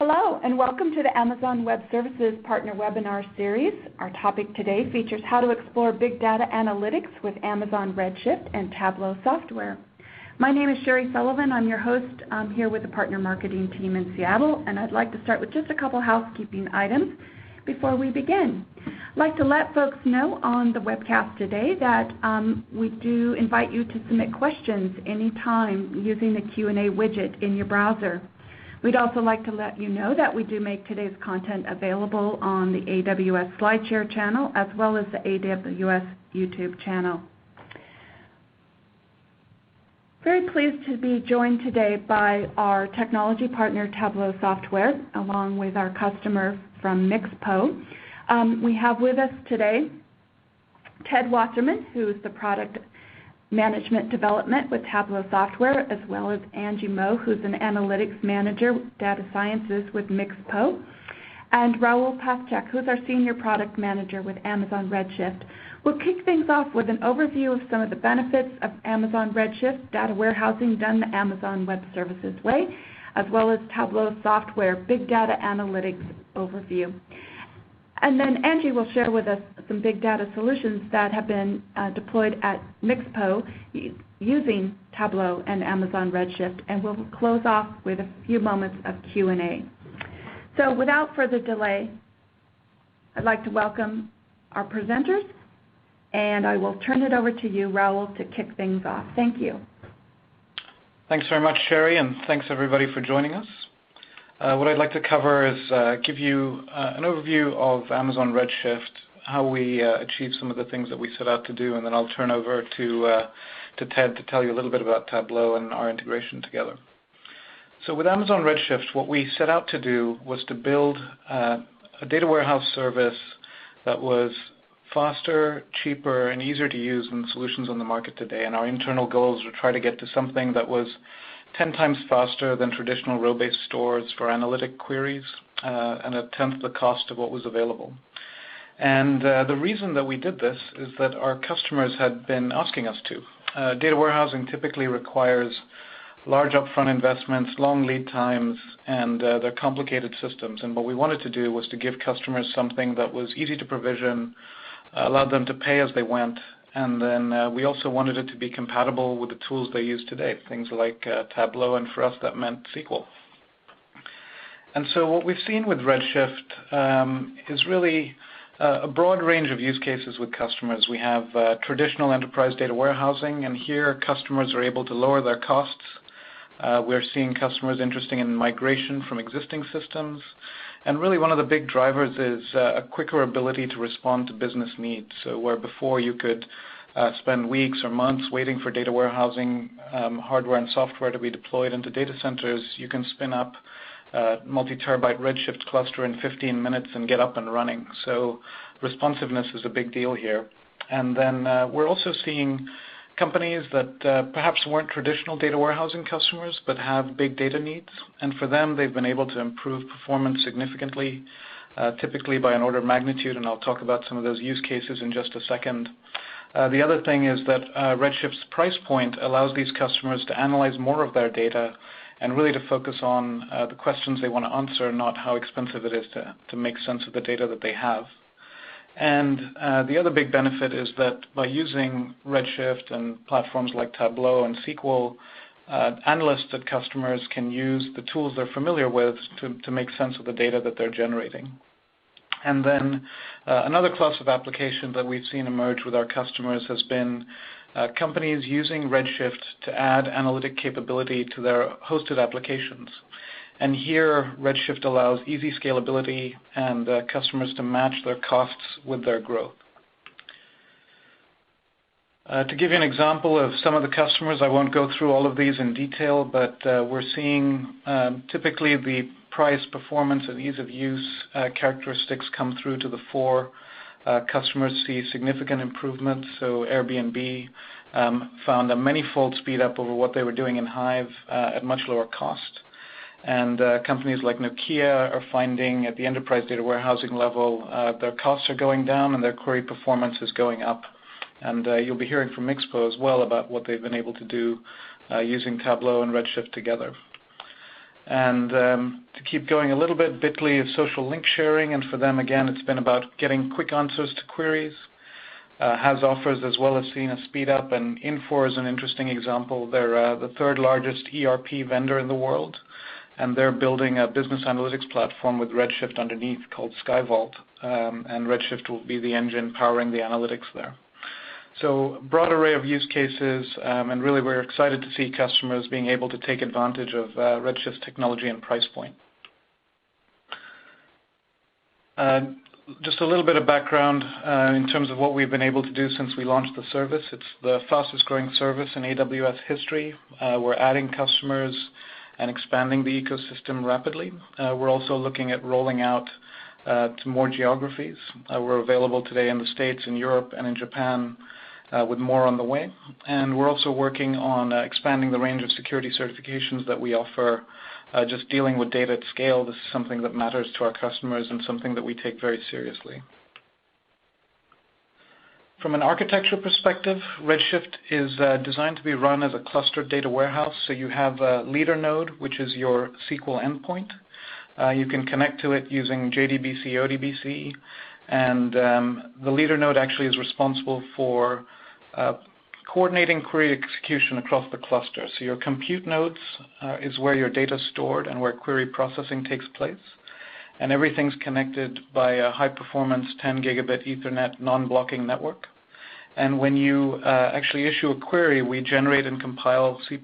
Hello, and welcome to the Amazon Web Services Partner Webinar Series. Our topic today features how to explore big data analytics with Amazon Redshift and Tableau software. My name is Sherry Sullivan. I'm your host. I'm here with the Partner Marketing team in Seattle, and I'd like to start with just a couple housekeeping items before we begin. I'd like to let folks know on the webcast today that we do invite you to submit questions anytime using the Q&A widget in your browser. We'd also like to let you know that we do make today's content available on the AWS SlideShare channel as well as the AWS YouTube channel. Very pleased to be joined today by our technology partner Tableau Software along with our customer from Mixpo. We have with us today Ted Wasserman, who is the product management development with Tableau Software, as well as Angie Moe, who's an analytics manager, data sciences with Mixpo, and Raul Paschak, who's our senior product manager with Amazon Redshift. We'll kick things off with an overview of some of the benefits of Amazon Redshift data warehousing done the Amazon Web Services way, as well as Tableau Software big data analytics overview. And then Angie will share with us some big data solutions that have been deployed at Mixpo using Tableau and Amazon Redshift, and we'll close off with a few moments of Q&A. So without further delay, I'd like to welcome our presenters, and I will turn it over to you, Raul, to kick things off. Thank you. Thanks very much, Sherry, and thanks everybody for joining us. What I'd like to cover is give you an overview of Amazon Redshift, how we achieve some of the things that we set out to do, and then I'll turn over to Ted to tell you a little bit about Tableau and our integration together. So with Amazon Redshift, what we set out to do was to build a data warehouse service that was faster, cheaper, and easier to use than the solutions on the market today. And our internal goals were to try to get to something that was 10 times faster than traditional row-based stores for analytic queries and a tenth the cost of what was available. And the reason that we did this is that our customers had been asking us to. Data warehousing typically requires large upfront investments, long lead times, and they're complicated systems. And what we wanted to do was to give customers something that was easy to provision, allowed them to pay as they went, and then we also wanted it to be compatible with the tools they use today, things like Tableau, and for us that meant SQL. And so what we've seen with Redshift is really a broad range of use cases with customers. We have traditional enterprise data warehousing, and here customers are able to lower their costs. We're seeing customers interested in migration from existing systems. And really one of the big drivers is a quicker ability to respond to business needs. So where before you could spend weeks or months waiting for data warehousing hardware and software to be deployed into data centers, you can spin up a multi-terabyte Redshift cluster in 15 minutes and get up and running. So responsiveness is a big deal here. And then we're also seeing companies that perhaps weren't traditional data warehousing customers but have big data needs, and for them they've been able to improve performance significantly, typically by an order of magnitude, and I'll talk about some of those use cases in just a second. The other thing is that Redshift's price point allows these customers to analyze more of their data and really to focus on the questions they want to answer, not how expensive it is to make sense of the data that they have. And the other big benefit is that by using Redshift and platforms like Tableau and SQL, analysts at customers can use the tools they're familiar with to make sense of the data that they're generating. And then another class of application that we've seen emerge with our customers has been companies using Redshift to add analytic capability to their hosted applications. And here, Redshift allows easy scalability and customers to match their costs with their growth. To give you an example of some of the customers, I won't go through all of these in detail, but we're seeing typically the price, performance, and ease of use characteristics come through to the fore. Customers see significant improvements. So Airbnb found a many-fold speed up over what they were doing in Hive at much lower cost. And companies like Nokia are finding at the enterprise data warehousing level, their costs are going down and their query performance is going up. And you'll be hearing from Mixpo as well about what they've been able to do using Tableau and Redshift together. And to keep going a little bit, Bitly is social link sharing, and for them, again, it's been about getting quick answers to queries. Has offers as well as seen a speed up, and Infor is an interesting example. They're the third largest ERP vendor in the world, and they're building a business analytics platform with Redshift underneath called SkyVault, and Redshift will be the engine powering the analytics there. So broad array of use cases, and really we're excited to see customers being able to take advantage of Redshift's technology and price point. Just a little bit of background in terms of what we've been able to do since we launched the service. It's the fastest growing service in AWS history. We're adding customers and expanding the ecosystem rapidly. We're also looking at rolling out to more geographies. We're available today in the States, in Europe, and in Japan, with more on the way. And we're also working on expanding the range of security certifications that we offer. Just dealing with data at scale, this is something that matters to our customers and something that we take very seriously. From an architecture perspective, Redshift is designed to be run as a clustered data warehouse. So you have a leader node, which is your SQL endpoint. You can connect to it using JDBC, ODBC, and the leader node actually is responsible for coordinating query execution across the cluster. So your compute nodes is where your data is stored and where query processing takes place. And everything's connected by a high-performance 10 gigabit Ethernet non-blocking network. And when you actually issue a query, we generate and compile C++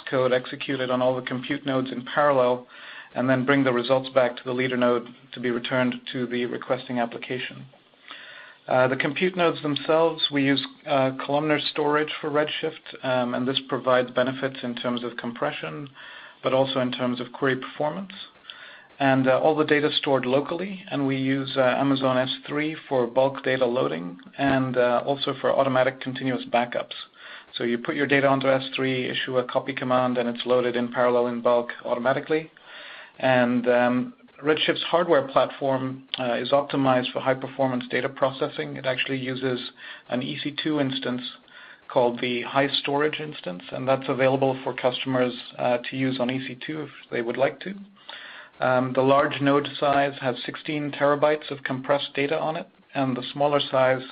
code executed on all the compute nodes in parallel, and then bring the results back to the leader node to be returned to the requesting application. The compute nodes themselves, we use columnar storage for Redshift, and this provides benefits in terms of compression, but also in terms of query performance. And all the data stored locally, and we use Amazon S3 for bulk data loading and also for automatic continuous backups. So you put your data onto S3, issue a copy command, and it's loaded in parallel in bulk automatically. And Redshift's hardware platform is optimized for high-performance data processing. It actually uses an EC2 instance called the high storage instance, and that's available for customers to use on EC2 if they would like to. The large node size has 16 terabytes of compressed data on it, and the smaller size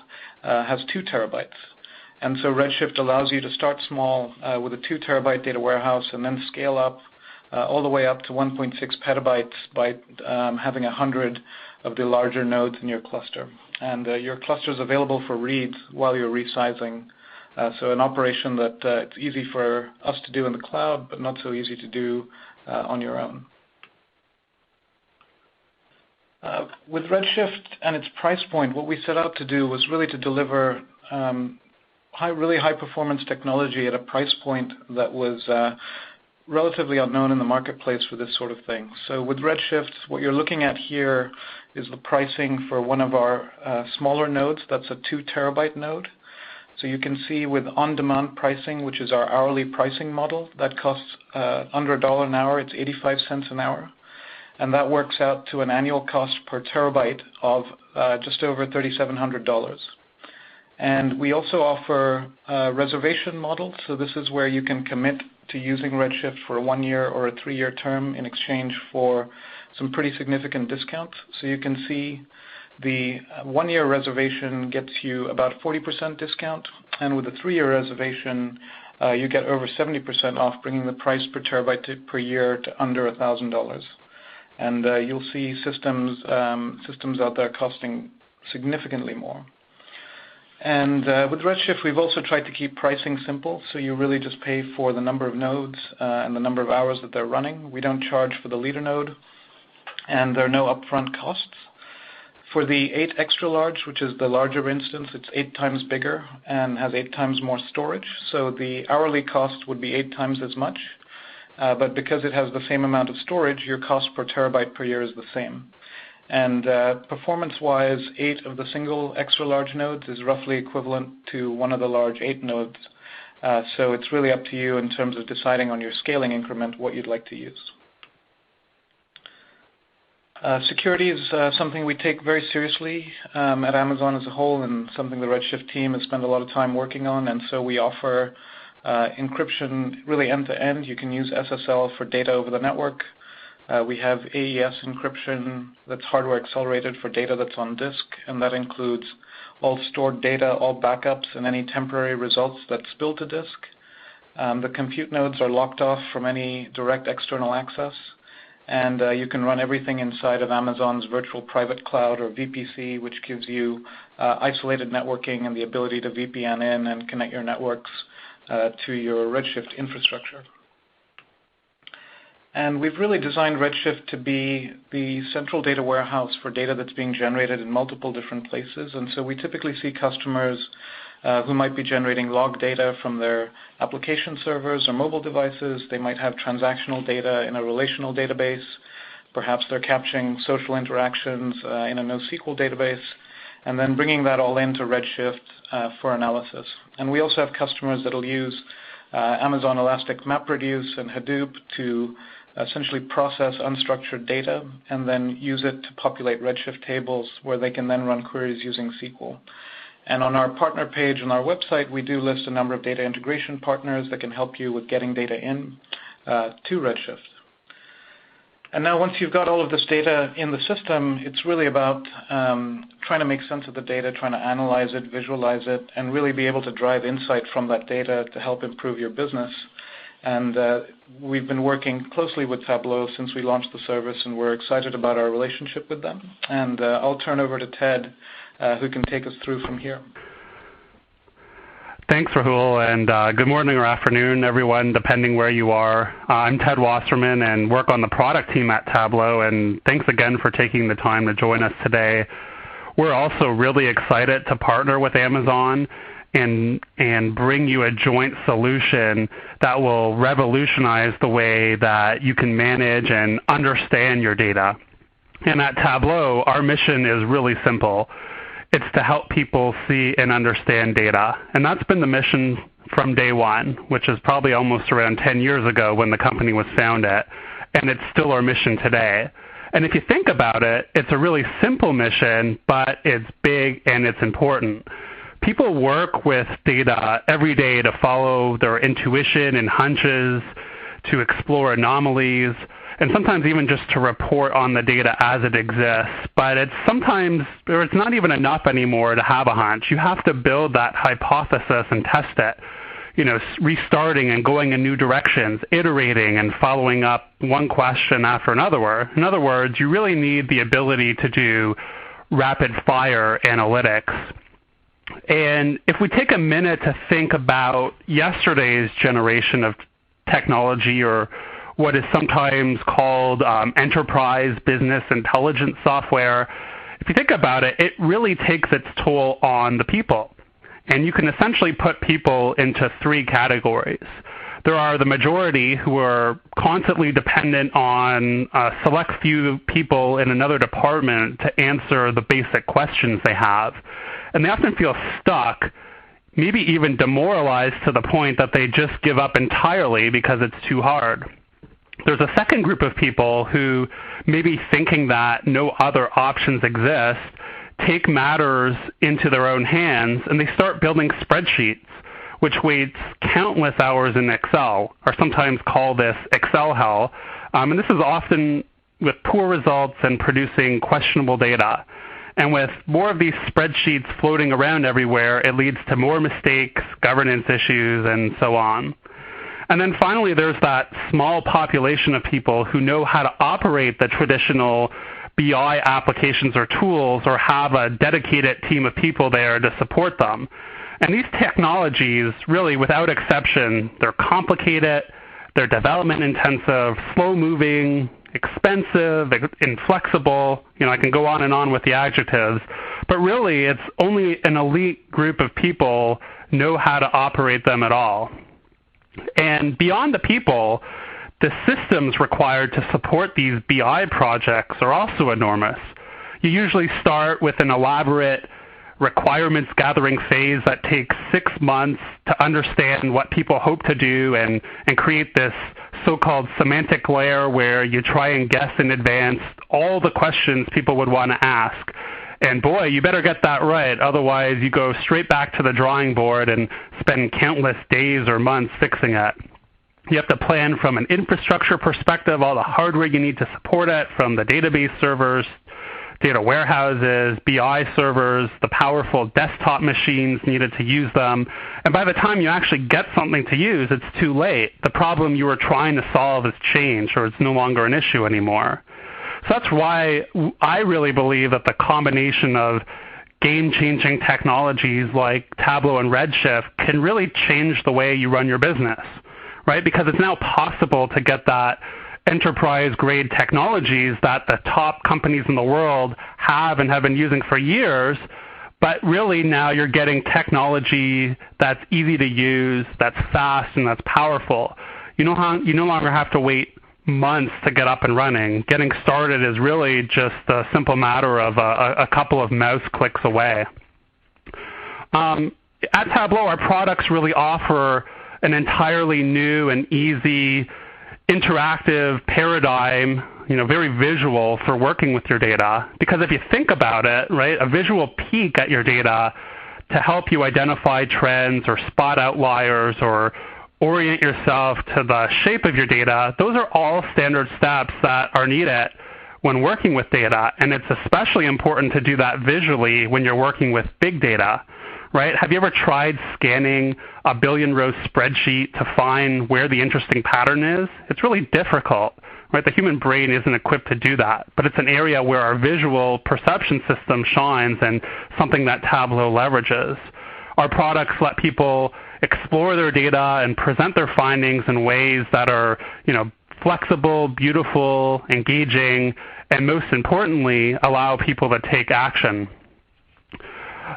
has 2 terabytes. And so Redshift allows you to start small with a 2 terabyte data warehouse and then scale up all the way up to 1.6 petabytes by having 100 of the larger nodes in your cluster. And your cluster is available for reads while you're resizing. So an operation that it's easy for us to do in the cloud, but not so easy to do on your own. With Redshift and its price point, what we set out to do was really to deliver really high performance technology at a price point that was relatively unknown in the marketplace for this sort of thing. So with Redshift, what you're looking at here is the pricing for one of our smaller nodes. That's a 2 terabyte node. So you can see with on-demand pricing, which is our hourly pricing model, that costs under $1 an hour. It's 85 cents an hour. And that works out to an annual cost per terabyte of just over $3,700. And we also offer a reservation model. So this is where you can commit to using Redshift for a 1 year or a 3 year term in exchange for some pretty significant discounts. So you can see the 1 year reservation gets you about 40% discount, and with a 3 year reservation, you get over 70% off, bringing the price per terabyte per year to under $1,000. And you'll see systems out there costing significantly more. And with Redshift, we've also tried to keep pricing simple, so you really just pay for the number of nodes and the number of hours that they're running. We don't charge for the leader node, and there are no upfront costs. For the 8 extra large, which is the larger instance, it's 8 times bigger and has 8 times more storage. So the hourly cost would be 8 times as much. But because it has the same amount of storage, your cost per terabyte per year is the same. And performance-wise, 8 of the single extra large nodes is roughly equivalent to one of the large 8 nodes. So it's really up to you in terms of deciding on your scaling increment what you'd like to use. Security is something we take very seriously at Amazon as a whole, and something the Redshift team has spent a lot of time working on. And so we offer encryption really end-to-end. You can use SSL for data over the network. We have AES encryption that's hardware accelerated for data that's on disk, and that includes all stored data, all backups, and any temporary results that spill to disk. The compute nodes are locked off from any direct external access, and you can run everything inside of Amazon's virtual private cloud, or VPC, which gives you isolated networking and the ability to VPN in and connect your networks to your Redshift infrastructure. And we've really designed Redshift to be the central data warehouse for data that's being generated in multiple different places. And so we typically see customers who might be generating log data from their application servers or mobile devices. They might have transactional data in a relational database. Perhaps they're capturing social interactions in a NoSQL database, and then bringing that all into Redshift for analysis. And we also have customers that will use Amazon Elastic MapReduce and Hadoop to essentially process unstructured data and then use it to populate Redshift tables where they can then run queries using SQL. And on our partner page on our website, we do list a number of data integration partners that can help you with getting data in to Redshift. And now once you've got all of this data in the system, it's really about trying to make sense of the data, trying to analyze it, visualize it, and really be able to drive insight from that data to help improve your business. And we've been working closely with Tableau since we launched the service, and we're excited about our relationship with them. And I'll turn over to Ted, who can take us through from here. Thanks, Rahul, and good morning or afternoon, everyone, depending where you are. I'm Ted Wasserman and work on the product team at Tableau, and thanks again for taking the time to join us today. We're also really excited to partner with Amazon and bring you a joint solution that will revolutionize the way that you can manage and understand your data. And at Tableau, our mission is really simple. It's to help people see and understand data. And that's been the mission from day one, which is probably almost around 10 years ago when the company was founded. And it's still our mission today. And if you think about it, it's a really simple mission, but it's big and it's important. People work with data every day to follow their intuition and hunches, to explore anomalies, and sometimes even just to report on the data as it exists. But it's not even enough anymore to have a hunch. You have to build that hypothesis and test it, restarting and going in new directions, iterating and following up one question after another. In other words, you really need the ability to do rapid fire analytics. And if we take a minute to think about yesterday's generation of technology, or what is sometimes called enterprise business intelligence software, if you think about it, it really takes its toll on the people. And you can essentially put people into three categories. There are the majority who are constantly dependent on a select few people in another department to answer the basic questions they have. And they often feel stuck, maybe even demoralized to the point that they just give up entirely because it's too hard. There's a second group of people who, maybe thinking that no other options exist, take matters into their own hands and they start building spreadsheets, which waste countless hours in Excel, or sometimes call this Excel hell. And this is often with poor results and producing questionable data. And with more of these spreadsheets floating around everywhere, it leads to more mistakes, governance issues, and so on. And then finally, there's that small population of people who know how to operate the traditional BI applications or tools, or have a dedicated team of people there to support them. And these technologies, really, without exception, they're complicated, they're development intensive, slow-moving, expensive, inflexible. I can go on and on with the adjectives. But really, it's only an elite group of people know how to operate them at all. And beyond the people, the systems required to support these BI projects are also enormous. You usually start with an elaborate requirements gathering phase that takes 6 months to understand what people hope to do and create this so-called semantic layer where you try and guess in advance all the questions people would want to ask. And boy, you better get that right. Otherwise, you go straight back to the drawing board and spend countless days or months fixing it. You have to plan from an infrastructure perspective, all the hardware you need to support it, from the database servers, data warehouses, BI servers, the powerful desktop machines needed to use them. And by the time you actually get something to use, it's too late. The problem you were trying to solve has changed, or it's no longer an issue anymore. So that's why I really believe that the combination of game-changing technologies like Tableau and Redshift can really change the way you run your business, right? Because it's now possible to get that enterprise-grade technologies that the top companies in the world have and have been using for years, but really now you're getting technology that's easy to use, that's fast, and that's powerful. You no longer have to wait months to get up and running. Getting started is really just a simple matter of a couple of mouse clicks away. At Tableau, our products really offer an entirely new and easy interactive paradigm, very visual for working with your data. Because if you think about it, right, a visual peek at your data to help you identify trends or spot outliers or orient yourself to the shape of your data, those are all standard steps that are needed when working with data. And it's especially important to do that visually when you're working with big data. Right? Have you ever tried scanning a billion-row spreadsheet to find where the interesting pattern is? It's really difficult. Right? The human brain isn't equipped to do that. But it's an area where our visual perception system shines and something that Tableau leverages. Our products let people explore their data and present their findings in ways that are, flexible, beautiful, engaging, and most importantly, allow people to take action.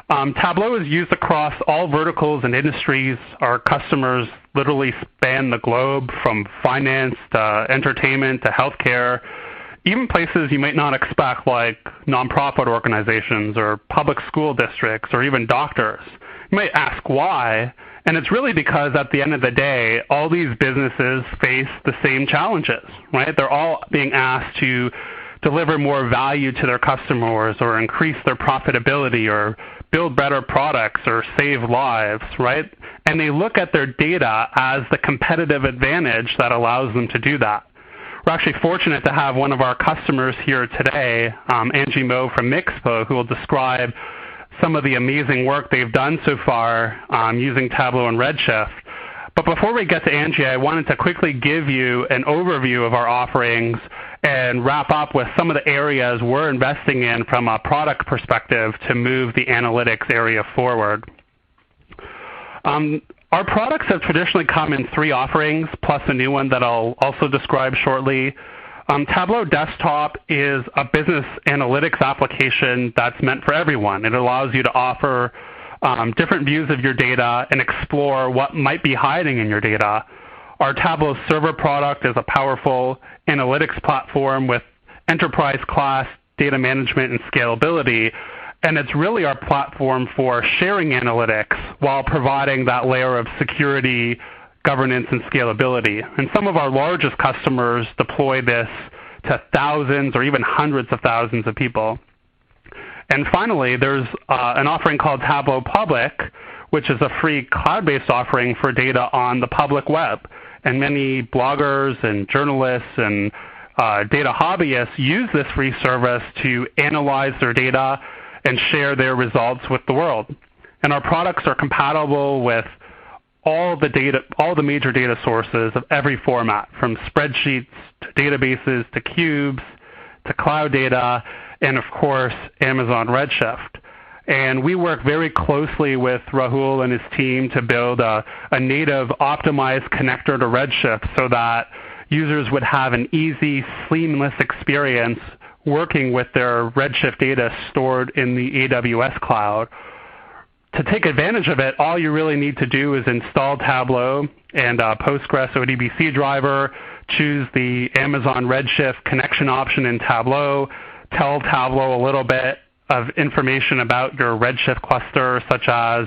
Tableau is used across all verticals and industries. Our customers literally span the globe, from finance to entertainment to healthcare, even places you might not expect, like nonprofit organizations or public school districts or even doctors. You might ask why, and it's really because at the end of the day, all these businesses face the same challenges, right? They're all being asked to deliver more value to their customers or increase their profitability or build better products or save lives, right? And they look at their data as the competitive advantage that allows them to do that. We're actually fortunate to have one of our customers here today, Angie Mo from Mixpo, who will describe some of the amazing work they've done so far using Tableau and Redshift. But before we get to Angie, I wanted to quickly give you an overview of our offerings and wrap up with some of the areas we're investing in from a product perspective to move the analytics area forward. Our products have traditionally come in 3 offerings, plus a new one that I'll also describe shortly. Tableau Desktop is a business analytics application that's meant for everyone. It allows you to offer different views of your data and explore what might be hiding in your data. Our Tableau Server product is a powerful analytics platform with enterprise-class data management and scalability, and it's really our platform for sharing analytics while providing that layer of security, governance, and scalability. And some of our largest customers deploy this to thousands or even hundreds of thousands of people. And finally, there's an offering called Tableau Public, which is a free cloud-based offering for data on the public web. And many bloggers and journalists and data hobbyists use this free service to analyze their data and share their results with the world. And our products are compatible with all the major data sources of every format, from spreadsheets to databases to cubes to cloud data, and of course, Amazon Redshift. And we work very closely with Rahul and his team to build a native optimized connector to Redshift so that users would have an easy, seamless experience working with their Redshift data stored in the AWS cloud. To take advantage of it, all you really need to do is install Tableau and Postgres ODBC driver, choose the Amazon Redshift connection option in Tableau, tell Tableau a little bit of information about your Redshift cluster, such as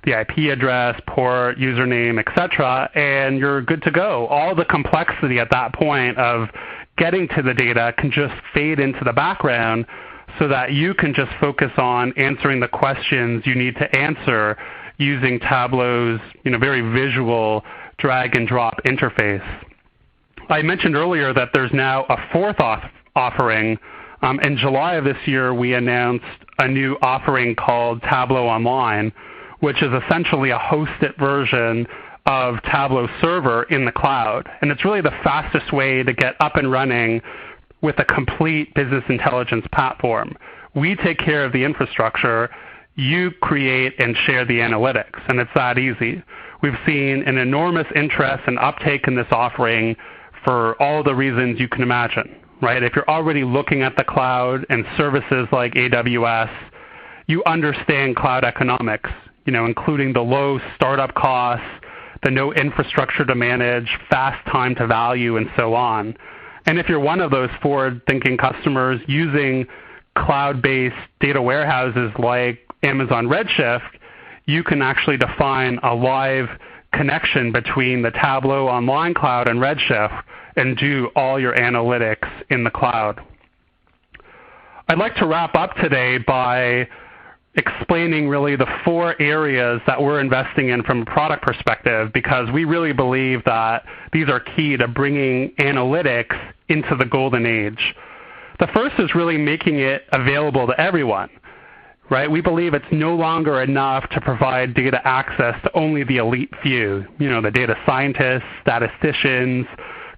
the IP address, port, username, etc., and you're good to go. All the complexity at that point of getting to the data can just fade into the background so that you can just focus on answering the questions you need to answer using Tableau's very visual, drag and drop interface. I mentioned earlier that there's now a fourth offering. In July of this year, we announced a new offering called Tableau Online, which is essentially a hosted version of Tableau Server in the cloud. And it's really the fastest way to get up and running with a complete business intelligence platform. We take care of the infrastructure. You create and share the analytics, and it's that easy. We've seen an enormous interest and uptake in this offering for all the reasons you can imagine, right? If you're already looking at the cloud and services like AWS, you understand cloud economics, including the low startup costs, the no infrastructure to manage, fast time to value, and so on. And if you're one of those forward-thinking customers using cloud-based data warehouses like Amazon Redshift, you can actually define a live connection between the Tableau Online cloud and Redshift and do all your analytics in the cloud. I'd like to wrap up today by explaining really the 4 areas that we're investing in from a product perspective, because we really believe that these are key to bringing analytics into the golden age. The first is really making it available to everyone. Right? We believe it's no longer enough to provide data access to only the elite few, the data scientists, statisticians,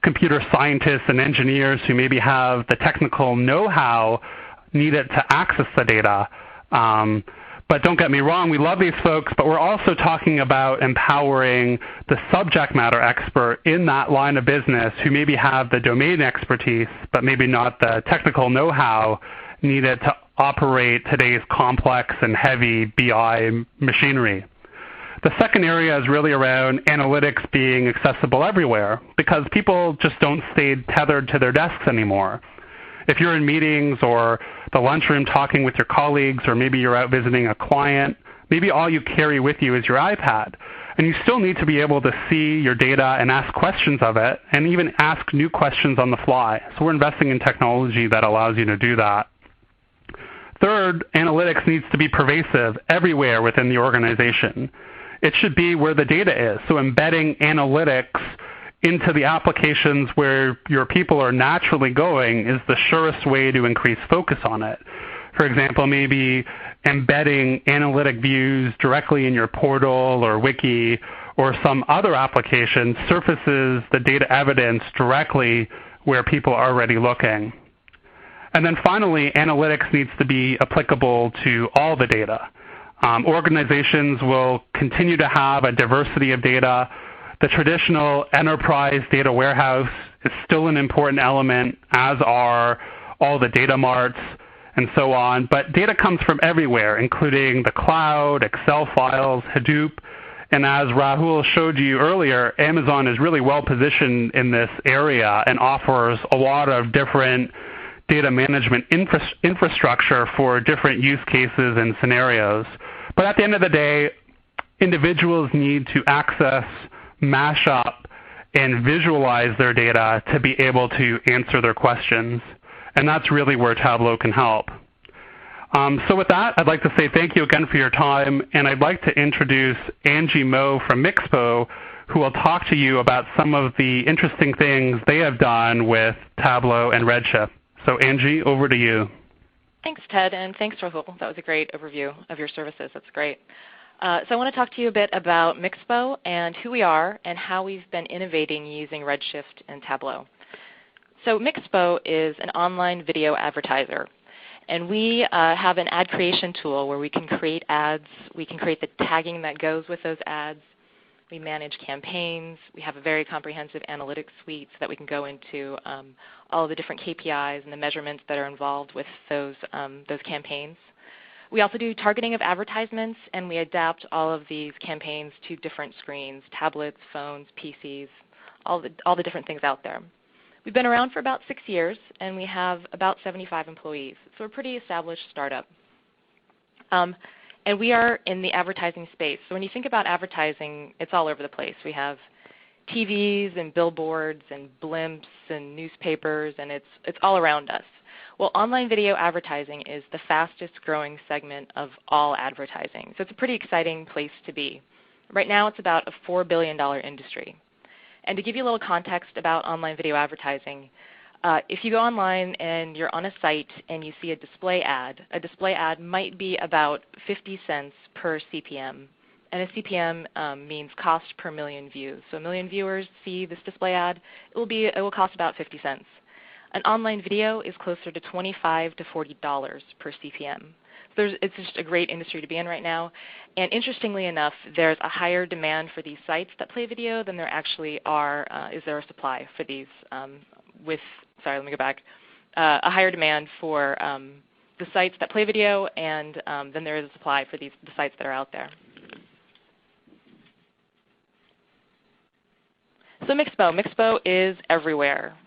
computer scientists, and engineers who maybe have the technical know-how needed to access the data. But don't get me wrong, we love these folks, but we're also talking about empowering the subject matter expert in that line of business who maybe have the domain expertise, but maybe not the technical know-how needed to operate today's complex and heavy BI machinery. The second area is really around analytics being accessible everywhere, because people just don't stay tethered to their desks anymore. If you're in meetings or the lunchroom talking with your colleagues, or maybe you're out visiting a client, maybe all you carry with you is your iPad. And you still need to be able to see your data and ask questions of it, and even ask new questions on the fly. So we're investing in technology that allows you to do that. Third, analytics needs to be pervasive everywhere within the organization. It should be where the data is. So embedding analytics into the applications where your people are naturally going is the surest way to increase focus on it. For example, maybe embedding analytic views directly in your portal or wiki or some other application surfaces the data evidence directly where people are already looking. And then finally, analytics needs to be applicable to all the data. Organizations will continue to have a diversity of data. The traditional enterprise data warehouse is still an important element, as are all the data marts and so on. But data comes from everywhere, including the cloud, Excel files, Hadoop. And as Rahul showed you earlier, Amazon is really well positioned in this area and offers a lot of different data management infrastructure for different use cases and scenarios. But at the end of the day, individuals need to access, mash up, and visualize their data to be able to answer their questions. And that's really where Tableau can help. So with that, I'd like to say thank you again for your time, and I'd like to introduce Angie Moe from Mixpo, who will talk to you about some of the interesting things they have done with Tableau and Redshift. So Angie, over to you. Thanks, Ted, and thanks, Rahul. That was a great overview of your services. That's great. So I want to talk to you a bit about Mixpo and who we are and how we've been innovating using Redshift and Tableau. So Mixpo is an online video advertiser. And we have an ad creation tool where we can create ads. We can create the tagging that goes with those ads. We manage campaigns. We have a very comprehensive analytics suite so that we can go into all of the different KPIs and the measurements that are involved with those campaigns. We also do targeting of advertisements, and we adapt all of these campaigns to different screens, tablets, phones, PCs, all the different things out there. We've been around for about 6 years, and we have about 75 employees. So we're a pretty established startup. And we are in the advertising space. So when you think about advertising, it's all over the place. We have TVs and billboards and blimps and newspapers, and it's all around us. Well, online video advertising is the fastest growing segment of all advertising. So it's a pretty exciting place to be. Right now it's about a $4 billion industry. And to give you a little context about online video advertising, if you go online and you're on a site and you see a display ad might be about 50 cents per CPM. And a CPM means cost per million views. So a million viewers see this display ad, it will cost about 50 cents. An online video is closer to $25 to $40 per CPM. So it's just a great industry to be in right now. And interestingly enough, there's a higher demand for these sites that play video than there actually is there a supply for these sorry, let me go back. A higher demand for the sites that play video and than there is a supply for the sites that are out there. So Mixpo is everywhere.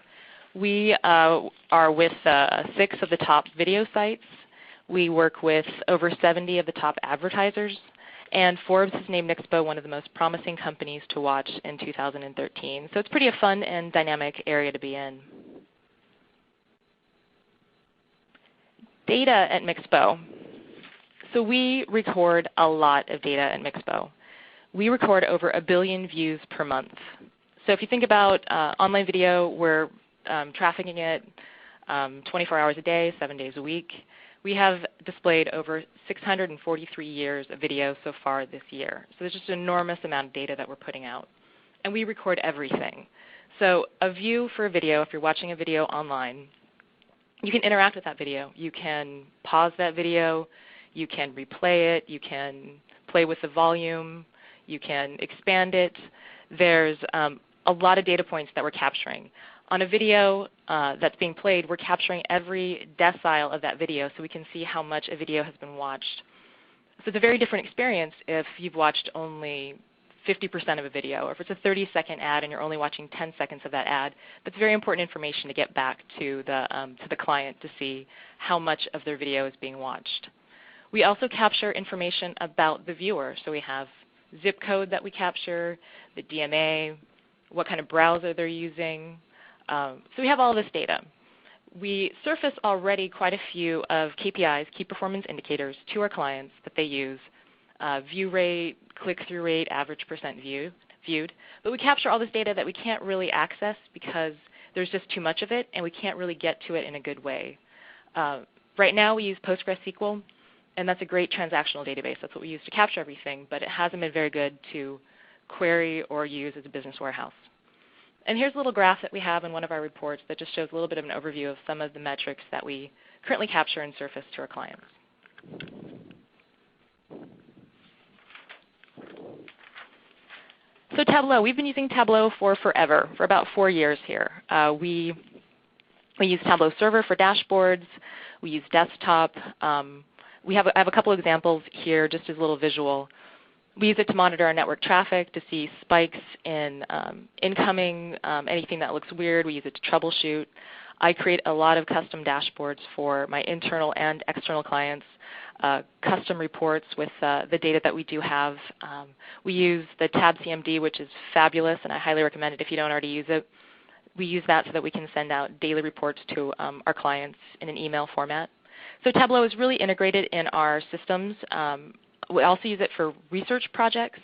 We are with 6 of the top video sites. We work with over 70 of the top advertisers. And Forbes has named Mixpo one of the most promising companies to watch in 2013. So it's pretty a fun and dynamic area to be in. Data at Mixpo. So we record a lot of data at Mixpo. We record over 1 billion views per month. So if you think about online video, we're trafficking it 24 hours a day, 7 days a week. We have displayed over 643 years of video so far this year. So there's just an enormous amount of data that we're putting out. And we record everything. So a view for a video, if you're watching a video online, you can interact with that video. You can pause that video. You can replay it. You can play with the volume. You can expand it. There's a lot of data points that we're capturing. On a video that's being played, we're capturing every decile of that video so we can see how much a video has been watched. So it's a very different experience if you've watched only 50% of a video, or if it's a 30-second ad and you're only watching 10 seconds of that ad. That's very important information to get back to the client to see how much of their video is being watched. We also capture information about the viewer. So we have zip code that we capture, the DMA, what kind of browser they're using. So we have all this data. We surface already quite a few of KPIs, key performance indicators, to our clients that they use. View rate, click-through rate, average percent viewed. But we capture all this data that we can't really access because there's just too much of it and we can't really get to it in a good way. Right now we use PostgreSQL, and that's a great transactional database. That's what we use to capture everything, but it hasn't been very good to query or use as a business warehouse. And here's a little graph that we have in one of our reports that just shows a little bit of an overview of some of the metrics that we currently capture and surface to our clients. So Tableau, we've been using Tableau for forever, for about 4 years here. We use Tableau Server for dashboards. We use desktop. I have a couple examples here just as a little visual. We use it to monitor our network traffic, to see spikes in incoming, anything that looks weird. We use it to troubleshoot. I create a lot of custom dashboards for my internal and external clients, custom reports with the data that we do have. We use the Tab CMD, which is fabulous, and I highly recommend it if you don't already use it. We use that so that we can send out daily reports to our clients in an email format. So Tableau is really integrated in our systems. We also use it for research projects.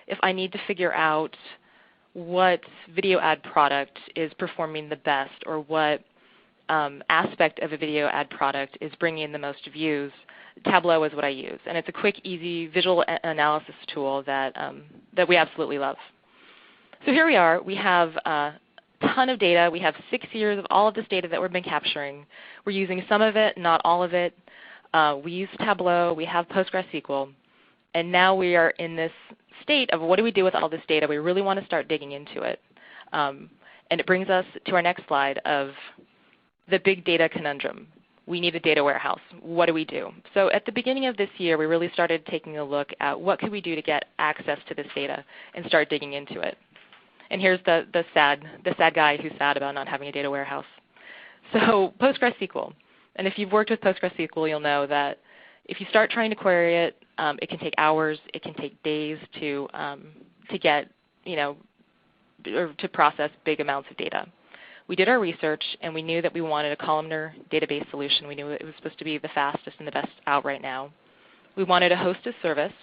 If I need to figure out what video ad product is performing the best or what aspect of a video ad product is bringing in the most views, Tableau is what I use. And it's a quick, easy visual analysis tool that we absolutely love. So here we are. We have a ton of data. We have 6 years of all of this data that we've been capturing. We're using some of it, not all of it. We use Tableau. We have PostgreSQL. And now we are in this state of what do we do with all this data? We really want to start digging into it. And it brings us to our next slide of the big data conundrum. We need a data warehouse. What do we do? So at the beginning of this year, we really started taking a look at what could we do to get access to this data and start digging into it. And here's the sad guy who's sad about not having a data warehouse. So PostgreSQL. And if you've worked with PostgreSQL, you'll know that if you start trying to query it, it can take hours, it can take days to get, or to process big amounts of data. We did our research, and we knew that we wanted a columnar database solution. We knew it was supposed to be the fastest and the best out right now. We wanted a hosted service.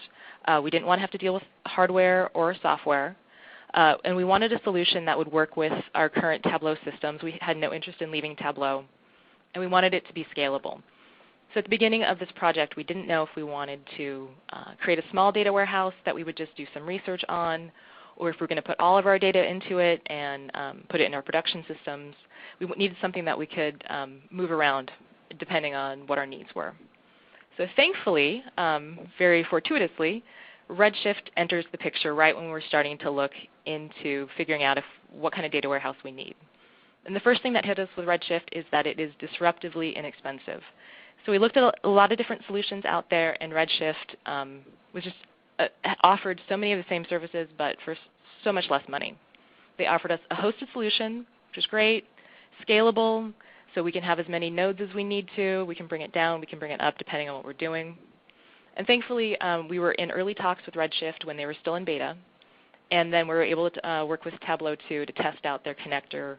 We didn't want to have to deal with hardware or software. And we wanted a solution that would work with our current Tableau systems. We had no interest in leaving Tableau, and we wanted it to be scalable. So at the beginning of this project, we didn't know if we wanted to create a small data warehouse that we would just do some research on, or if we're going to put all of our data into it and put it in our production systems. We needed something that we could move around depending on what our needs were. So thankfully, very fortuitously, Redshift enters the picture right when we're starting to look into figuring out what kind of data warehouse we need. And the first thing that hit us with Redshift is that it is disruptively inexpensive. So we looked at a lot of different solutions out there, and Redshift was just offered so many of the same services, but for so much less money. They offered us a hosted solution, which is great, scalable, so we can have as many nodes as we need to. We can bring it down, we can bring it up depending on what we're doing. And thankfully, we were in early talks with Redshift when they were still in beta, and then we were able to work with Tableau 2 to test out their connector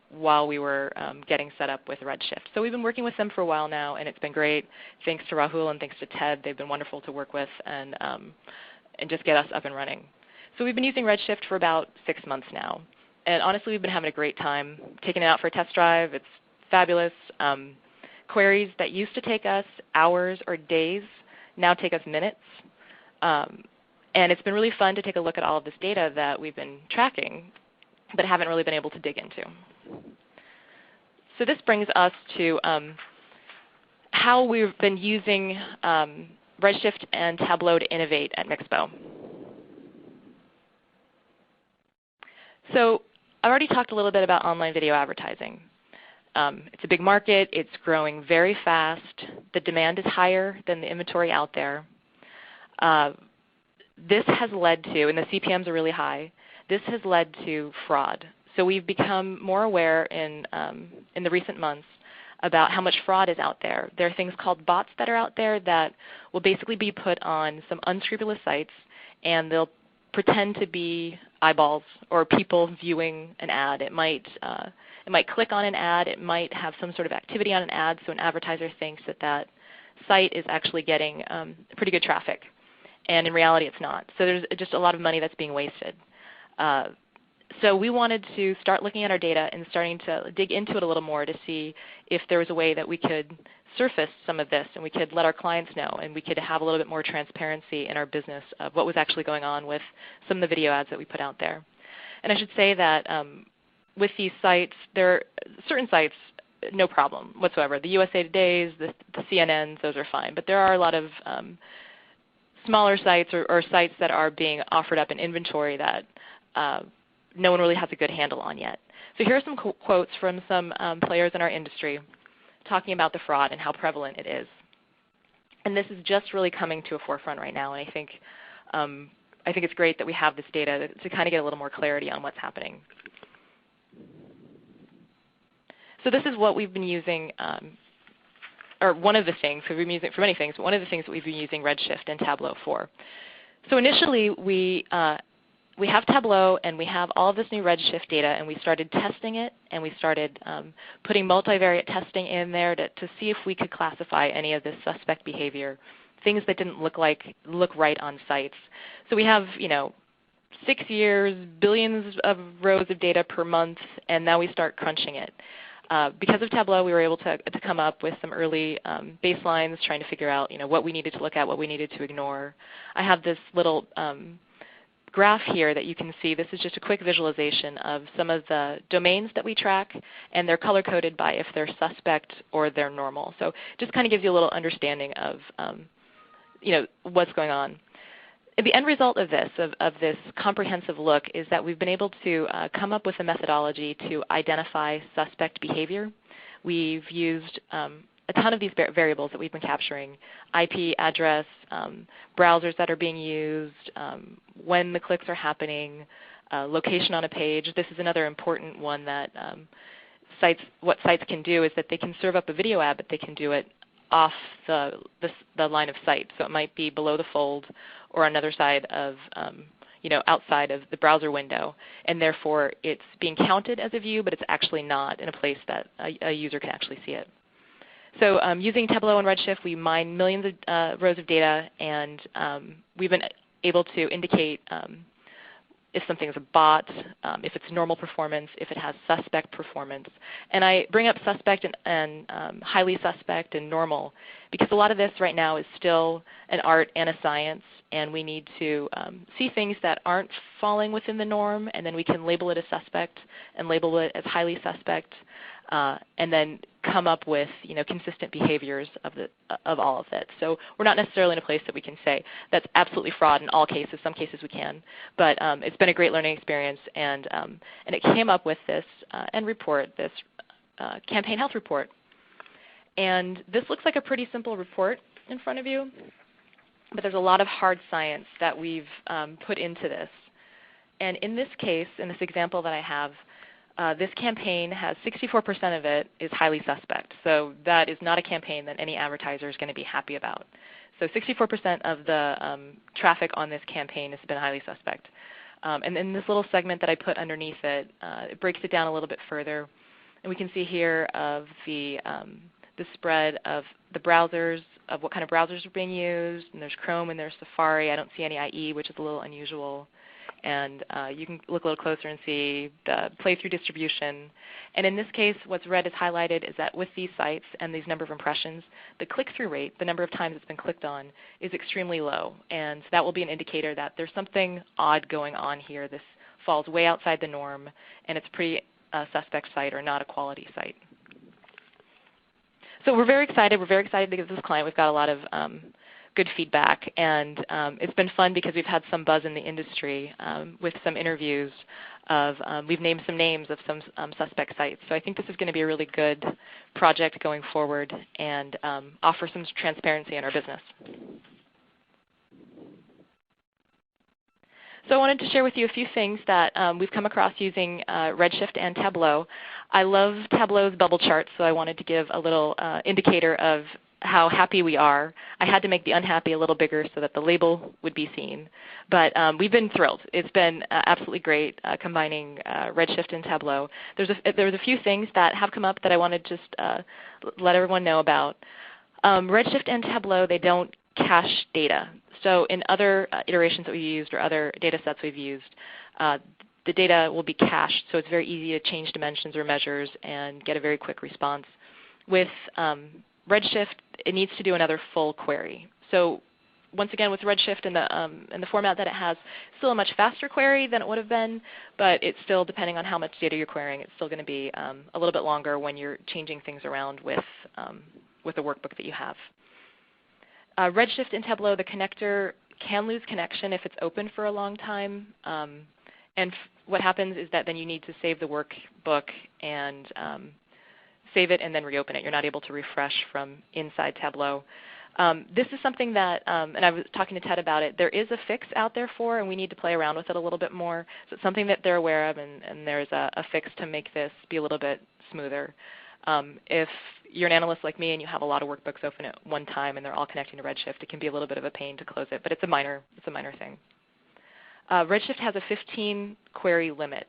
while we were getting set up with Redshift. So we've been working with them for a while now, and it's been great. Thanks to Rahul and thanks to Ted, they've been wonderful to work with and just get us up and running. So we've been using Redshift for about 6 months now. And honestly, we've been having a great time taking it out for a test drive. It's fabulous. Queries that used to take us hours or days now take us minutes. And it's been really fun to take a look at all of this data that we've been tracking but haven't really been able to dig into. So this brings us to how we've been using Redshift and Tableau to innovate at Mixpo. So I already talked a little bit about online video advertising. It's a big market. It's growing very fast. The demand is higher than the inventory out there. This has led to, and the CPMs are really high, this has led to fraud. So we've become more aware in the recent months about how much fraud is out there. There are things called bots that are out there that will basically be put on some unscrupulous sites, and they'll pretend to be eyeballs or people viewing an ad. It might click on an ad. It might have some sort of activity on an ad, so an advertiser thinks that that site is actually getting pretty good traffic. And in reality, it's not. So there's just a lot of money that's being wasted. So we wanted to start looking at our data and starting to dig into it a little more to see if there was a way that we could surface some of this and we could let our clients know and we could have a little bit more transparency in our business of what was actually going on with some of the video ads that we put out there. And I should say that with these sites, there are certain sites, no problem whatsoever. The USA Today's, the CNNs, those are fine. But there are a lot of smaller sites or sites that are being offered up in inventory that no one really has a good handle on yet. So here are some quotes from some players in our industry talking about the fraud and how prevalent it is. And this is just really coming to a forefront right now, and I think it's great that we have this data to kind of get a little more clarity on what's happening. So this is what we've been using, or one of the things, we've been using for many things, but one of the things that we've been using Redshift and Tableau for. So initially we have Tableau and we have all of this new Redshift data, and we started testing it, and we started putting multivariate testing in there to see if we could classify any of this suspect behavior, things that didn't look right on sites. So we have 6 years, billions of rows of data per month, and now we start crunching it. Because of Tableau, we were able to come up with some early baselines, trying to figure out what we needed to look at, what we needed to ignore. I have this little graph here that you can see. This is just a quick visualization of some of the domains that we track, and they're color-coded by if they're suspect or they're normal. So just kind of gives you a little understanding of what's going on. The end result of this comprehensive look is that we've been able to come up with a methodology to identify suspect behavior. We've used a ton of these variables that we've been capturing: IP address, browsers that are being used, when the clicks are happening, location on a page. This is another important one that what sites can do is that they can serve up a video ad, but they can do it off the line of sight. So it might be below the fold or on another side of, outside of the browser window. And therefore, it's being counted as a view, but it's actually not in a place that a user can actually see it. So using Tableau and Redshift, we mine millions of rows of data, and we've been able to indicate if something is a bot, if it's normal performance, if it has suspect performance. And I bring up suspect and highly suspect and normal because a lot of this right now is still an art and a science, and we need to see things that aren't falling within the norm, and then we can label it as suspect and label it as highly suspect, and then come up with consistent behaviors of all of it. So we're not necessarily in a place that we can say that's absolutely fraud in all cases. Some cases we can, but it's been a great learning experience, and it came up with this end report, this campaign health report. And this looks like a pretty simple report in front of you, but there's a lot of hard science that we've put into this. And in this case, in this example that I have, this campaign has 64% of it is highly suspect. So that is not a campaign that any advertiser is going to be happy about. So 64% of the traffic on this campaign has been highly suspect. And then this little segment that I put underneath it, it breaks it down a little bit further. And we can see here of the spread of the browsers, of what kind of browsers are being used. And there's Chrome and there's Safari. I don't see any IE, which is a little unusual. And you can look a little closer and see the play-through distribution. And in this case, what's red is highlighted is that with these sites and these number of impressions, the click-through rate, the number of times it's been clicked on, is extremely low. And that will be an indicator that there's something odd going on here. This falls way outside the norm, and it's a pretty suspect site or not a quality site. So we're very excited. We're very excited to give this client. We've got a lot of good feedback, and it's been fun because we've had some buzz in the industry with some interviews of, we've named some names of some suspect sites. So I think this is going to be a really good project going forward and offer some transparency in our business. So I wanted to share with you a few things that we've come across using Redshift and Tableau. I love Tableau's bubble charts, so I wanted to give a little indicator of how happy we are. I had to make the unhappy a little bigger so that the label would be seen. But we've been thrilled. It's been absolutely great combining Redshift and Tableau. There was a few things that have come up that I wanted to just let everyone know about. Redshift and Tableau, they don't cache data. So in other iterations that we've used or other data sets we've used, the data will be cached, so it's very easy to change dimensions or measures and get a very quick response. With Redshift, it needs to do another full query. So once again, with Redshift and the format that it has, still a much faster query than it would have been, but it's still, depending on how much data you're querying, it's still going to be a little bit longer when you're changing things around with the workbook that you have. Redshift and Tableau, the connector can lose connection if it's open for a long time. And what happens is that then you need to save the workbook and save it and then reopen it. You're not able to refresh from inside Tableau. This is something that, and I was talking to Ted about it, there is a fix out there for, and we need to play around with it a little bit more. So it's something that they're aware of, and there's a fix to make this be a little bit smoother. If you're an analyst like me and you have a lot of workbooks open at one time and they're all connecting to Redshift, it can be a little bit of a pain to close it, but it's a minor thing. Redshift has a 15 query limit.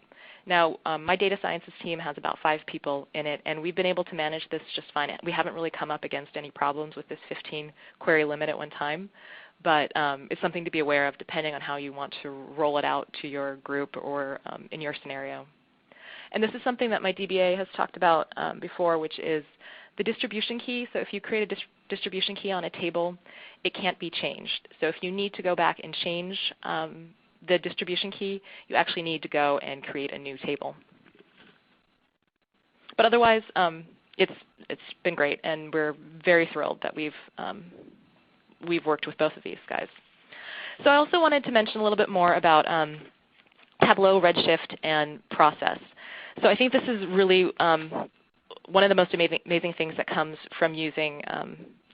Now, my data sciences team has about 5 people in it, and we've been able to manage this just fine. We haven't really come up against any problems with this 15 query limit at one time, but it's something to be aware of depending on how you want to roll it out to your group or in your scenario. And this is something that my DBA has talked about before, which is the distribution key. So if you create a distribution key on a table, it can't be changed. So if you need to go back and change the distribution key, you actually need to go and create a new table. But otherwise, it's been great, and we're very thrilled that we've worked with both of these guys. So I also wanted to mention a little bit more about Tableau, Redshift, and process. So I think this is really one of the most amazing things that comes from using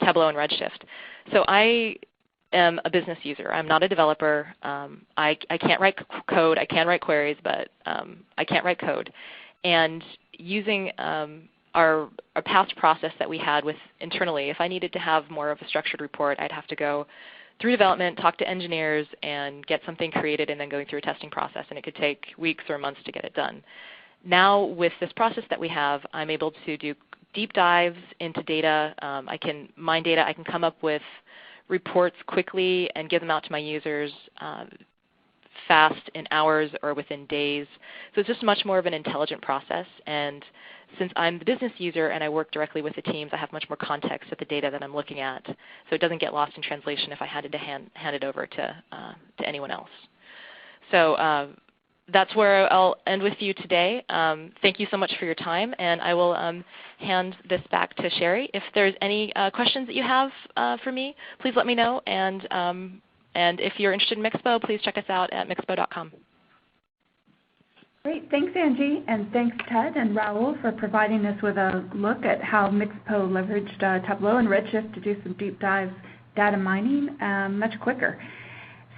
Tableau and Redshift. So I am a business user. I'm not a developer. I can't write code. I can write queries, but I can't write code. And using our past process that we had with internally, if I needed to have more of a structured report, I'd have to go through development, talk to engineers, and get something created and then going through a testing process. And it could take weeks or months to get it done. Now with this process that we have, I'm able to do deep dives into data. I can mine data. I can come up with reports quickly and give them out to my users fast in hours or within days. So it's just much more of an intelligent process. And since I'm the business user and I work directly with the teams, I have much more context of the data that I'm looking at. So it doesn't get lost in translation if I had to hand it over to anyone else. So that's where I'll end with you today. Thank you so much for your time, and I will hand this back to Sherry. If there's any questions that you have for me, please let me know. And if you're interested in Mixpo, please check us out at mixpo.com. Great. Thanks, Angie, and thanks, Ted and Raul, for providing us with a look at how Mixpo leveraged Tableau and Redshift to do some deep dive data mining much quicker.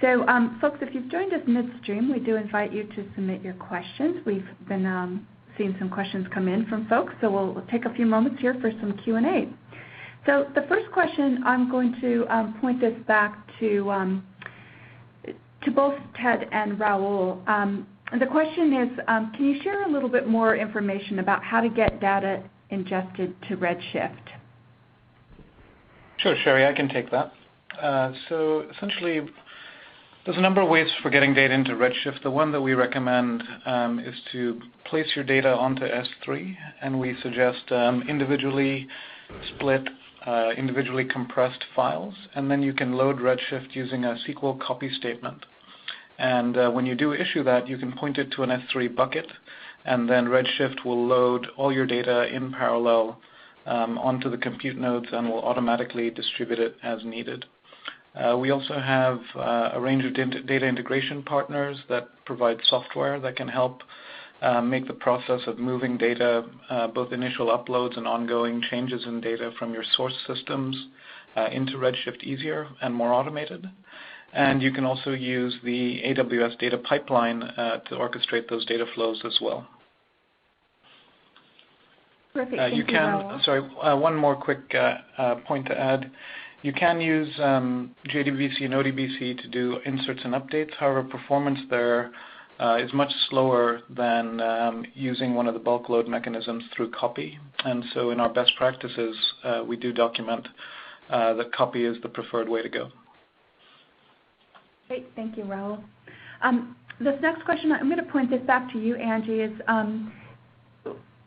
So, folks, if you've joined us midstream, we do invite you to submit your questions. We've been seeing some questions come in from folks, so we'll take a few moments here for some Q&A. So the first question, I'm going to point this back to both Ted and Raul. The question is, can you share a little bit more information about how to get data ingested to Redshift? Sure, Sherry, I can take that. So essentially, there's a number of ways for getting data into Redshift. The one that we recommend is to place your data onto S3, and we suggest individually split, individually compressed files, and then you can load Redshift using a SQL copy statement. And when you do issue that, you can point it to an S3 bucket, and then Redshift will load all your data in parallel onto the compute nodes and will automatically distribute it as needed. We also have a range of data integration partners that provide software that can help make the process of moving data, both initial uploads and ongoing changes in data from your source systems into Redshift easier and more automated. And you can also use the AWS data pipeline to orchestrate those data flows as well. Perfect. Thank you, Raul. Sorry, one more quick point to add. You can use JDBC and ODBC to do inserts and updates. However, performance there is much slower than using one of the bulk load mechanisms through copy. And so in our best practices, we do document that copy is the preferred way to go. Great. Thank you, Raul. This next question, I'm going to point this back to you, Angie, is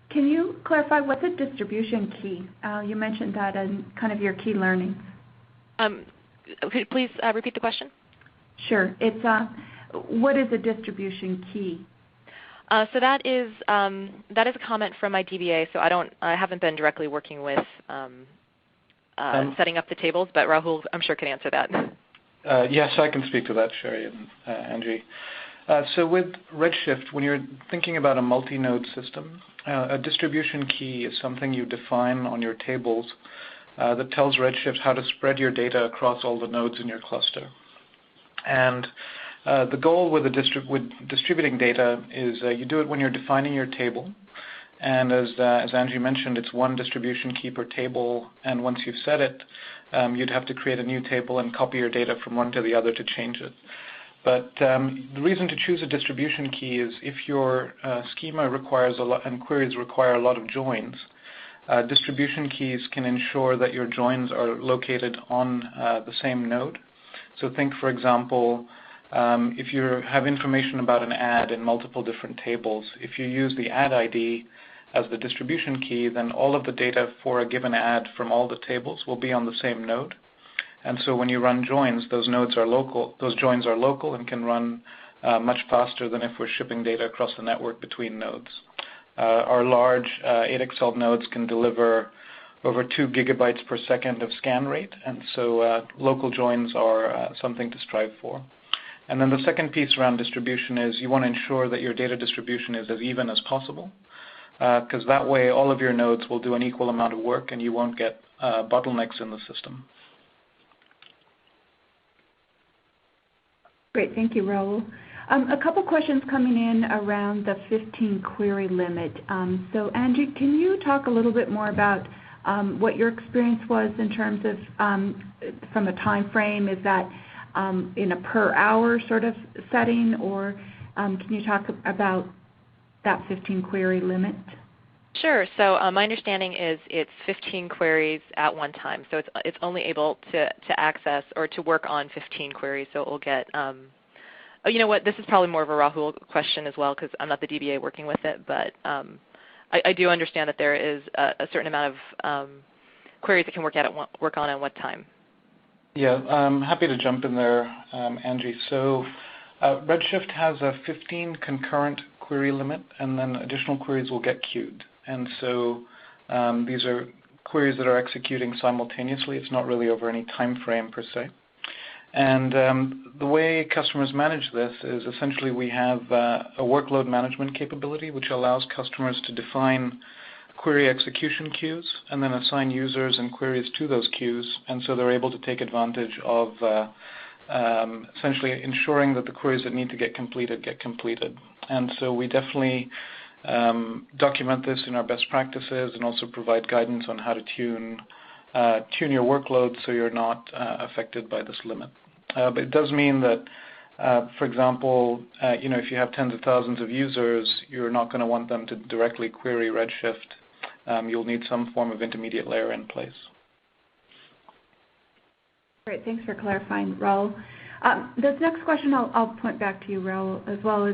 can you clarify what's a distribution key? You mentioned that in kind of your key learnings. Could you please repeat the question? Sure. It's what is a distribution key? So that is a comment from my DBA. So I haven't been directly working with setting up the tables, but Rahul, I'm sure, can answer that. Yes, I can speak to that, Sherry and Angie. So with Redshift, when you're thinking about a multi-node system, a distribution key is something you define on your tables that tells Redshift how to spread your data across all the nodes in your cluster. And the goal with distributing data is you do it when you're defining your table. And as Angie mentioned, it's one distribution key per table. And once you've set it, you'd have to create a new table and copy your data from one to the other to change it. But the reason to choose a distribution key is if your schema requires a lot and queries require a lot of joins, distribution keys can ensure that your joins are located on the same node. So think, for example, if you have information about an ad in multiple different tables, if you use the ad ID as the distribution key, then all of the data for a given ad from all the tables will be on the same node. And so when you run joins, those joins are local and can run much faster than if we're shipping data across the network between nodes. Our large 8XL nodes can deliver over 2 gigabytes per second of scan rate, and so local joins are something to strive for. And then the second piece around distribution is you want to ensure that your data distribution is as even as possible, because that way all of your nodes will do an equal amount of work and you won't get bottlenecks in the system. Great. Thank you, Raul. A couple questions coming in around the 15 query limit. So Angie, can you talk a little bit more about what your experience was in terms of from a time frame? Is that in a per hour sort of setting, or can you talk about that 15 query limit? Sure. So my understanding is it's 15 queries at one time. So it's only able to access or to work on 15 queries. So it will get oh, you know what? This is probably more of a Rahul question as well because I'm not the DBA working with it, but I do understand that there is a certain amount of queries that can work on at what time. Yeah, I'm happy to jump in there, Angie. So Redshift has a 15 concurrent query limit, and then additional queries will get queued. And so these are queries that are executing simultaneously. It's not really over any time frame per se. And the way customers manage this is essentially we have a workload management capability which allows customers to define query execution queues and then assign users and queries to those queues. And so they're able to take advantage of essentially ensuring that the queries that need to get completed. And so we definitely document this in our best practices and also provide guidance on how to tune your workload so you're not affected by this limit. But it does mean that, for example, if you have tens of thousands of users, you're not going to want them to directly query Redshift. You'll need some form of intermediate layer in place. Great, thanks for clarifying, Rahul. This next question I'll point back to you, Rahul, as well.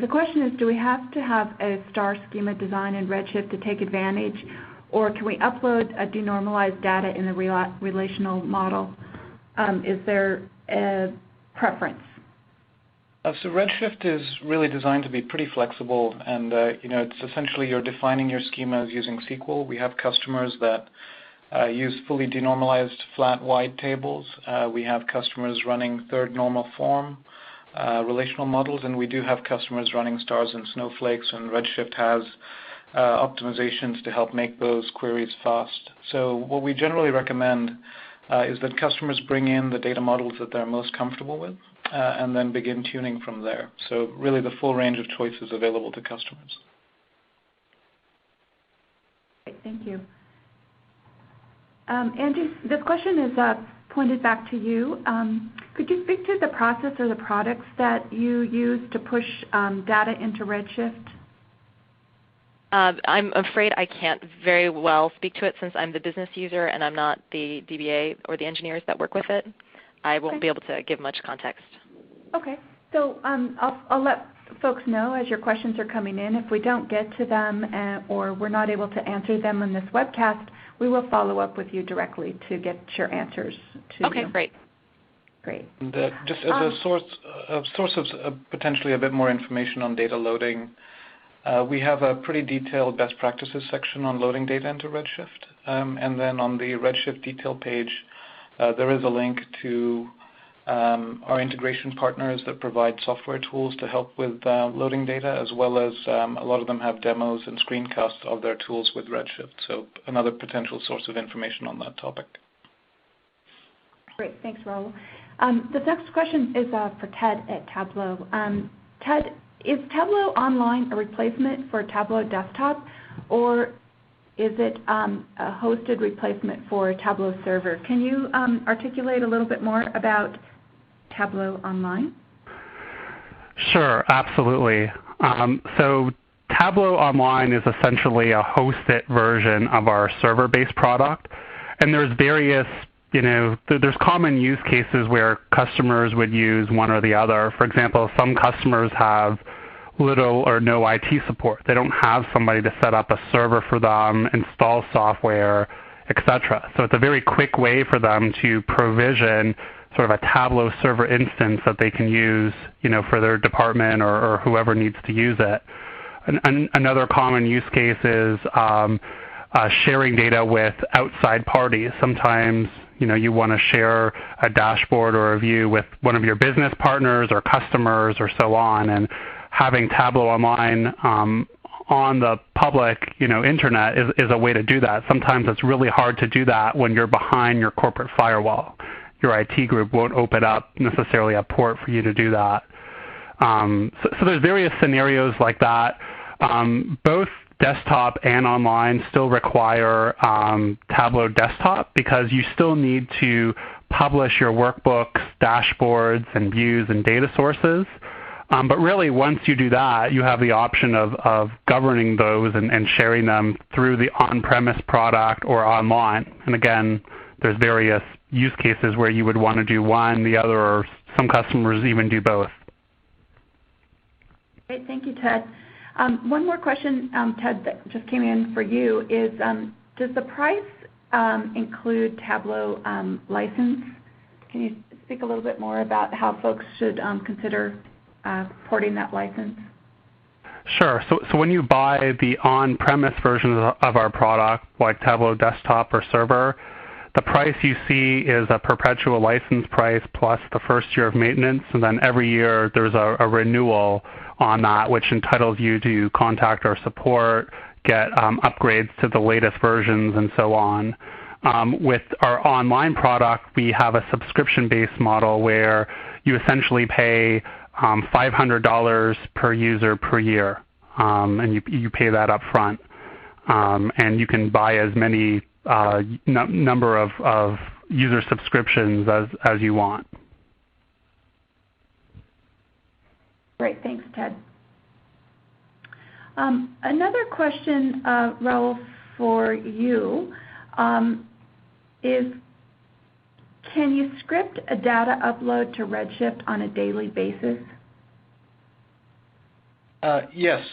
The question is, do we have to have a star schema design in Redshift to take advantage, or can we upload a denormalized data in the relational model? Is there a preference? So Redshift is really designed to be pretty flexible, and it's essentially you're defining your schemas using SQL. We have customers that use fully denormalized flat wide tables. We have customers running third normal form relational models, and we do have customers running stars and snowflakes, and Redshift has optimizations to help make those queries fast. So what we generally recommend is that customers bring in the data models that they're most comfortable with and then begin tuning from there. So really the full range of choices available to customers. Great, thank you. Angie, this question is pointed back to you. Could you speak to the process or the products that you use to push data into Redshift? I'm afraid I can't very well speak to it since I'm the business user and I'm not the DBA or the engineers that work with it. I won't be able to give much context. Okay. So I'll let folks know as your questions are coming in. If we don't get to them or we're not able to answer them in this webcast, we will follow up with you directly to get your answers to you. Okay, great. Great. And, just as a source of potentially a bit more information on data loading, we have a pretty detailed best practices section on loading data into Redshift. And then on the Redshift detail page, there is a link to our integration partners that provide software tools to help with loading data, as well as a lot of them have demos and screencasts of their tools with Redshift. So another potential source of information on that topic. Great. Thanks, Rahul. The next question is for Ted at Tableau. Ted, is Tableau Online a replacement for Tableau Desktop, or is it a hosted replacement for Tableau Server? Can you articulate a little bit more about Tableau Online? Sure, absolutely. So Tableau Online is essentially a hosted version of our server-based product, and there's various, there's common use cases where customers would use one or the other. For example, some customers have little or no IT support. They don't have somebody to set up a server for them, install software, etc. So it's a very quick way for them to provision sort of a Tableau server instance that they can use, for their department or whoever needs to use it. Another common use case is sharing data with outside parties. Sometimes, you want to share a dashboard or a view with one of your business partners or customers or so on, and having Tableau Online on the public, internet is a way to do that. Sometimes it's really hard to do that when you're behind your corporate firewall. Your IT group won't open up necessarily a port for you to do that. So there's various scenarios like that. Both desktop and online still require Tableau Desktop because you still need to publish your workbooks, dashboards, and views and data sources. But really, once you do that, you have the option of governing those and sharing them through the on-premise product or online. And again, there's various use cases where you would want to do one, the other, or some customers even do both. Great, thank you, Ted. One more question, Ted, that just came in for you is, does the price include Tableau license? Can you speak a little bit more about how folks should consider porting that license? Sure. So when you buy the on-premise version of our product, like Tableau Desktop or Server, the price you see is a perpetual license price plus the first year of maintenance, and then every year there's a renewal on that, which entitles you to contact our support, get upgrades to the latest versions, and so on. With our online product, we have a subscription-based model where you essentially pay $500 per user per year, and you pay that up front. And you can buy as many number of user subscriptions as you want. Great, thanks, Ted. Another question, Raul, for you is, can you script a data upload to Redshift on a daily basis? Yes,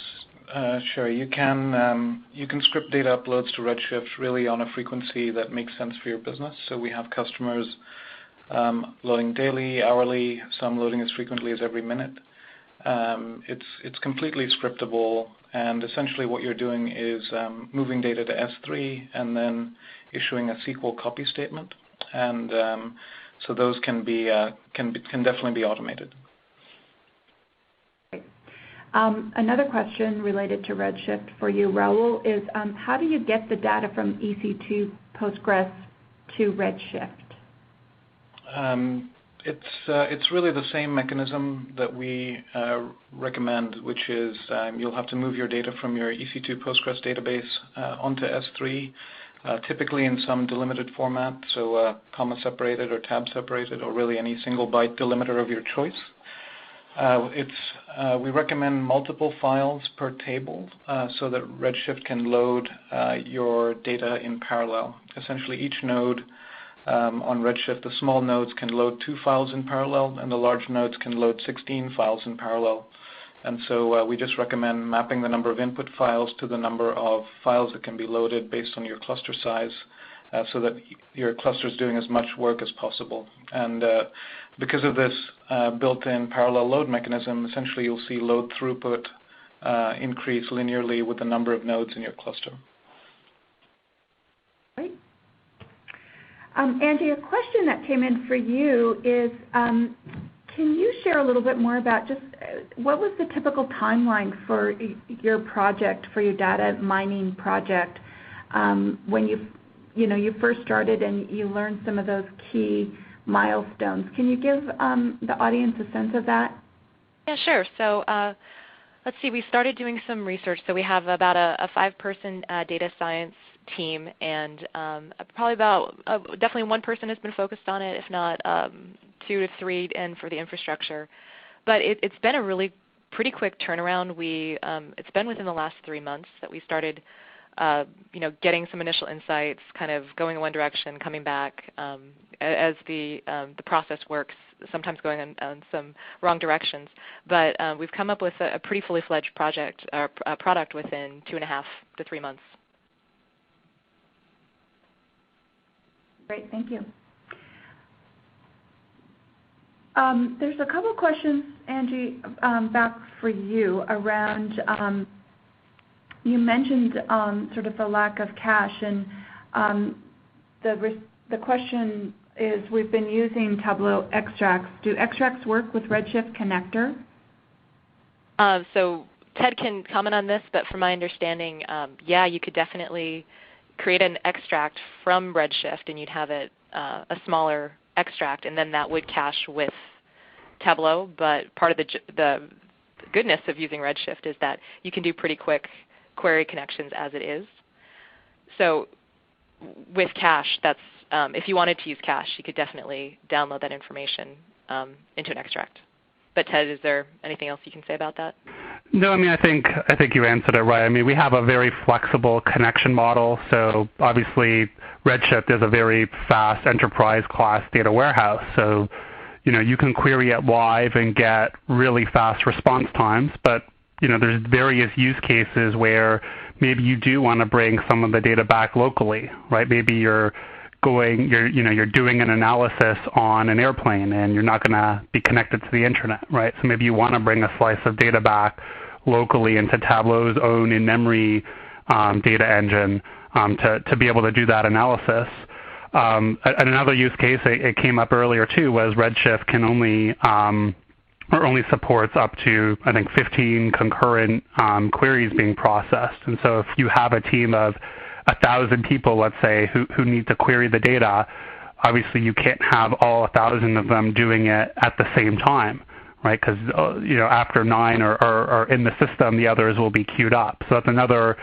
Sherry, you can script data uploads to Redshift really on a frequency that makes sense for your business. So we have customers loading daily, hourly, some loading as frequently as every minute. It's completely scriptable, and essentially what you're doing is moving data to S3 and then issuing a SQL copy statement, and so those can definitely be automated. Another question related to Redshift for you, Raul, is how do you get the data from EC2 Postgres to Redshift? It's really the same mechanism that we recommend, which is you'll have to move your data from your EC2 Postgres database onto S3, typically in some delimited format, so comma separated or tab separated, or really any single byte delimiter of your choice. We recommend multiple files per table so that Redshift can load your data in parallel. Essentially, each node on Redshift, the small nodes can load 2 files in parallel, and the large nodes can load 16 files in parallel. And so we just recommend mapping the number of input files to the number of files that can be loaded based on your cluster size, so that your cluster is doing as much work as possible. And because of this built-in parallel load mechanism, essentially you'll see load throughput increase linearly with the number of nodes in your cluster. Great. Angie, a question that came in for you is, can you share a little bit more about just what was the typical timeline for your project, for your data mining project, when you first started and you learned some of those key milestones? Can you give the audience a sense of that? Yeah, sure. So let's see, we started doing some research. So we have about a 5-person data science team, and probably definitely one person has been focused on it, if not 2 to 3 in for the infrastructure. But it's been a really pretty quick turnaround. It's been within the last 3 months that we started getting some initial insights, kind of going in one direction, coming back, as the process works, sometimes going in some wrong directions. But we've come up with a pretty fully fledged product within 2.5 to 3 months. Great, thank you. There's a couple questions, Angie, back for you around, you mentioned sort of the lack of cache, and the question is, we've been using Tableau extracts. Do extracts work with Redshift connector? So Ted can comment on this, but from my understanding, yeah, you could definitely create an extract from Redshift, and you'd have it a smaller extract, and then that would cache with Tableau. But part of the goodness of using Redshift is that you can do pretty quick query connections as it is. So with cache, that's if you wanted to use cache, you could definitely download that information into an extract. But Ted, is there anything else you can say about that? No, I mean, I think you answered it right. I mean, we have a very flexible connection model. So obviously, Redshift is a very fast enterprise class data warehouse. So you can query it live and get really fast response times, but there's various use cases where maybe you do want to bring some of the data back locally, right? Maybe you're doing an analysis on an airplane and you're not going to be connected to the internet, right? So maybe you want to bring a slice of data back locally into Tableau's own in-memory data engine to be able to do that analysis. Another use case, it came up earlier too, was Redshift can only supports up to, I think, 15 concurrent queries being processed. And so if you have a team of 1,000 people, let's say, who need to query the data, obviously you can't have all 1,000 of them doing it at the same time, right? Because after 9 are in the system, the others will be queued up. So that's another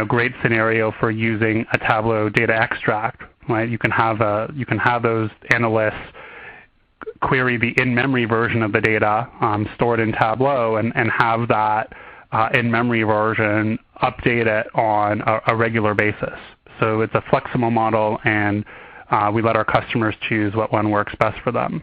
great scenario for using a Tableau data extract, right? You can have those analysts query the in-memory version of the data stored in Tableau and have that in-memory version update it on a regular basis. So it's a flexible model, and we let our customers choose what one works best for them.